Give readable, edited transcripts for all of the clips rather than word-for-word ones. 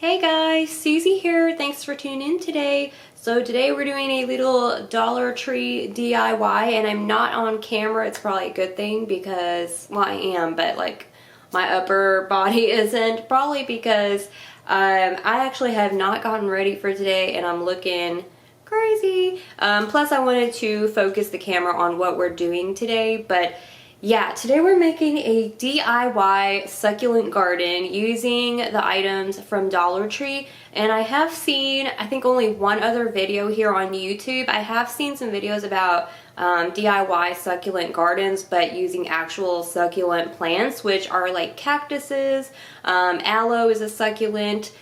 Hey guys, Susie here. Thanks for tuning in today. So today we're doing a little Dollar Tree DIY and I'm not on camera. It's probably a good thing because, well, I am, but like my upper body isn't. Probably because I actually have not gotten ready for today and I'm looking crazy. Plus I wanted to focus the camera on what we're doing today, but yeah, today we're making a DIY succulent garden using the items from Dollar Tree. And I have seen, I think only one other video here on YouTube. I have seen some videos about DIY succulent gardens, but using actual succulent plants, which are like cactuses. Aloe is a succulent.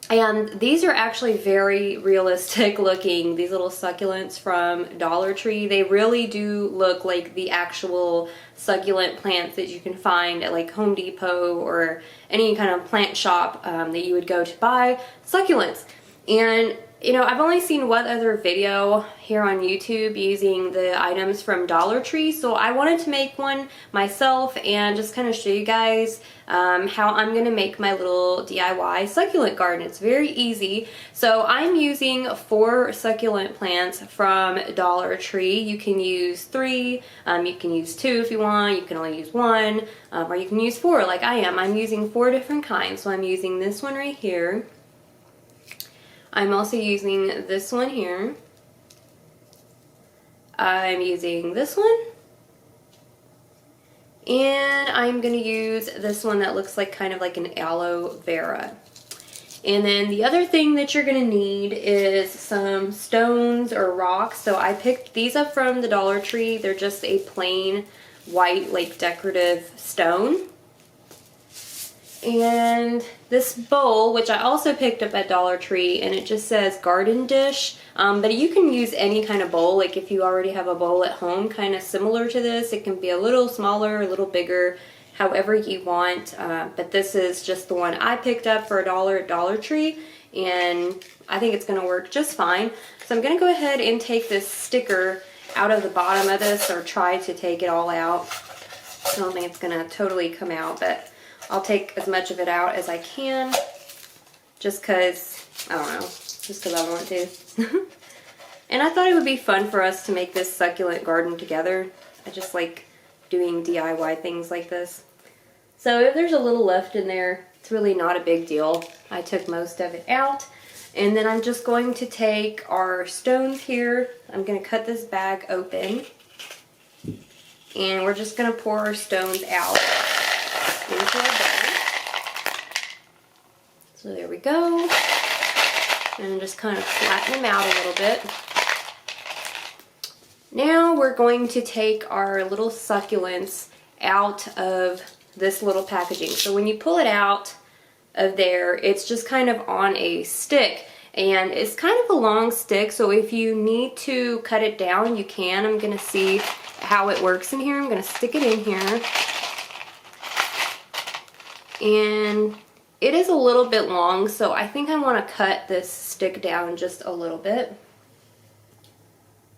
And these are actually very realistic looking, these little succulents from Dollar Tree. They really do look like the actual succulent plants that you can find at like Home Depot or any kind of plant shop that you would go to buy succulents. And you know, I've only seen one other video here on YouTube using the items from Dollar Tree, so I wanted to make one myself and just kind of show you guys how I'm going to make my little DIY succulent garden. It's very easy. So I'm using 4 succulent plants from Dollar Tree. You can use 3, you can use 2 if you want, you can only use 1, or you can use 4 like I am. I'm using 4 different kinds. So I'm using this one right here. I'm also using this one here. I'm using this one. And I'm going to use this one that looks like kind of like an aloe vera. And then the other thing that you're going to need is some stones or rocks. So I picked these up from the Dollar Tree. They're just a plain white like decorative stone. And this bowl, which I also picked up at Dollar Tree, and it just says garden dish, but you can use any kind of bowl. Like if you already have a bowl at home kind of similar to this, it can be a little smaller, a little bigger, however you want, but this is just the one I picked up for $1 at Dollar Tree, and I think it's going to work just fine. So I'm going to go ahead and take this sticker out of the bottom of this, or try to take it all out. I don't think it's going to totally come out, but I'll take as much of it out as I can, just because, I don't know, just because I want to. And I thought it would be fun for us to make this succulent garden together. I just like doing DIY things like this. So if there's a little left in there, it's really not a big deal. I took most of it out. And then I'm just going to take our stones here. I'm going to cut this bag open. And we're just going to pour our stones out into our bowl. So there we go. And just kind of flatten them out a little bit. Now we're going to take our little succulents out of this little packaging. So when you pull it out of there, it's just kind of on a stick. And it's kind of a long stick, so if you need to cut it down, you can. I'm going to see how it works in here. I'm going to stick it in here. And it is a little bit long, so I think I want to cut this stick down just a little bit.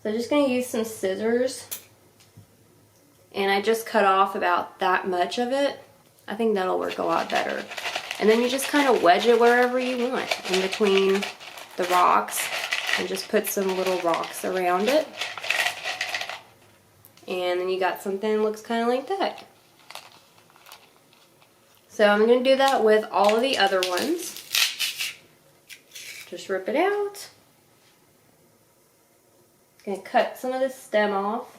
So I'm just going to use some scissors, and I just cut off about that much of it. I think that'll work a lot better. And then you just kind of wedge it wherever you want, in between the rocks, and just put some little rocks around it. And then you got something that looks kind of like that. So I'm going to do that with all of the other ones. Just rip it out. Going to cut some of the stem off.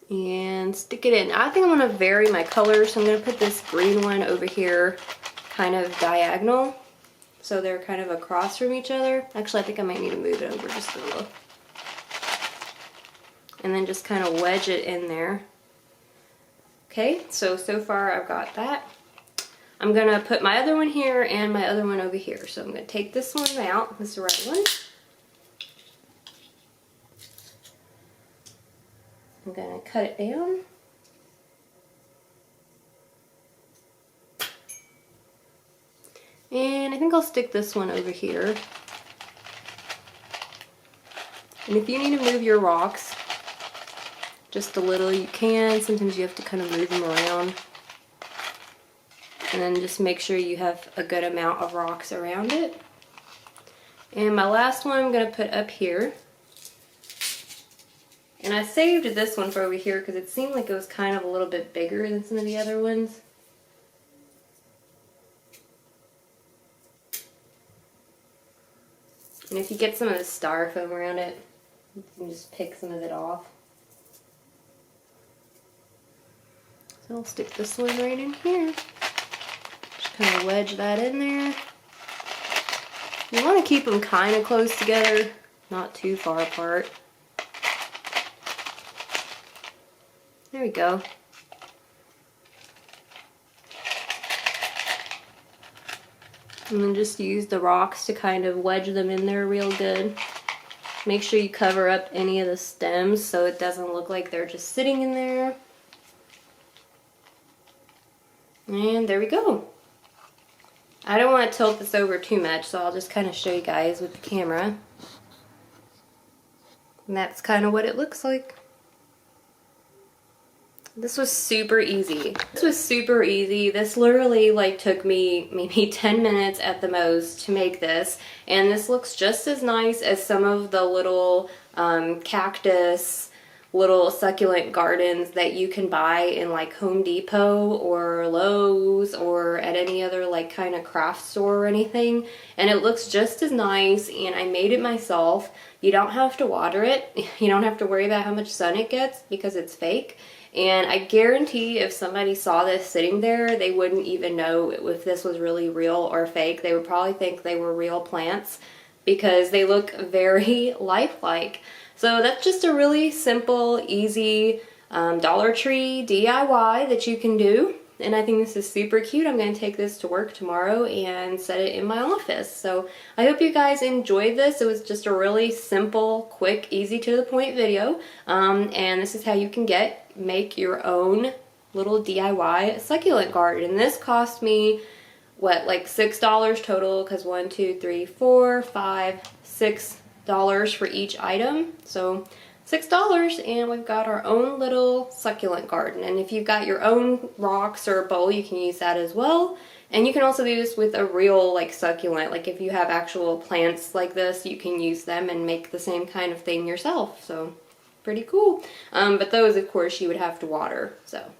And stick it in. I think I'm going to vary my colors, so I'm going to put this green one over here kind of diagonal. So they're kind of across from each other. Actually, I think I might need to move it over just a little. And then just kind of wedge it in there. Okay, so far I've got that. I'm going to put my other one here and my other one over here. So I'm going to take this one out. This is the right one. I'm going to cut it down. And I think I'll stick this one over here. And if you need to move your rocks just a little, you can. Sometimes you have to kind of move them around. And then just make sure you have a good amount of rocks around it. And my last one I'm going to put up here. And I saved this one for over here because it seemed like it was kind of a little bit bigger than some of the other ones. And if you get some of the styrofoam around it, you can just pick some of it off. So I'll stick this one right in here. Just kind of wedge that in there. You want to keep them kind of close together, not too far apart. There we go. And then just use the rocks to kind of wedge them in there real good. Make sure you cover up any of the stems so it doesn't look like they're just sitting in there. And there we go. I don't want to tilt this over too much, so I'll just kind of show you guys with the camera. And that's kind of what it looks like. This was super easy. This literally like took me maybe 10 minutes at the most to make this. And this looks just as nice as some of the little cactus, little succulent gardens that you can buy in like Home Depot or Lowe's or at any other like kind of craft store or anything. And it looks just as nice, and I made it myself. You don't have to water it. You don't have to worry about how much sun it gets because it's fake. And I guarantee if somebody saw this sitting there, they wouldn't even know if this was really real or fake. They would probably think they were real plants because they look very lifelike. So that's just a really simple, easy Dollar Tree DIY that you can do. And I think this is super cute. I'm going to take this to work tomorrow and set it in my office. So I hope you guys enjoyed this. It was just a really simple, quick, easy to the point video. And this is how you can make your own little DIY succulent garden. And this cost me, what, like $6 total, because $1, 2, 3, 4, 5, $6 for each item. So $6, and we've got our own little succulent garden. And if you've got your own rocks or a bowl, you can use that as well. And you can also do this with a real like succulent. Like if you have actual plants like this, you can use them and make the same kind of thing yourself. So pretty cool. But those, of course, you would have to water. So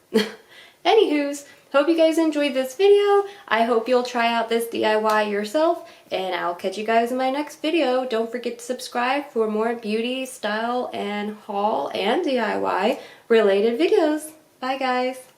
anywho's, hope you guys enjoyed this video. I hope you'll try out this DIY yourself, and I'll catch you guys in my next video. Don't forget to subscribe for more beauty, style, and haul and DIY related videos. Bye guys.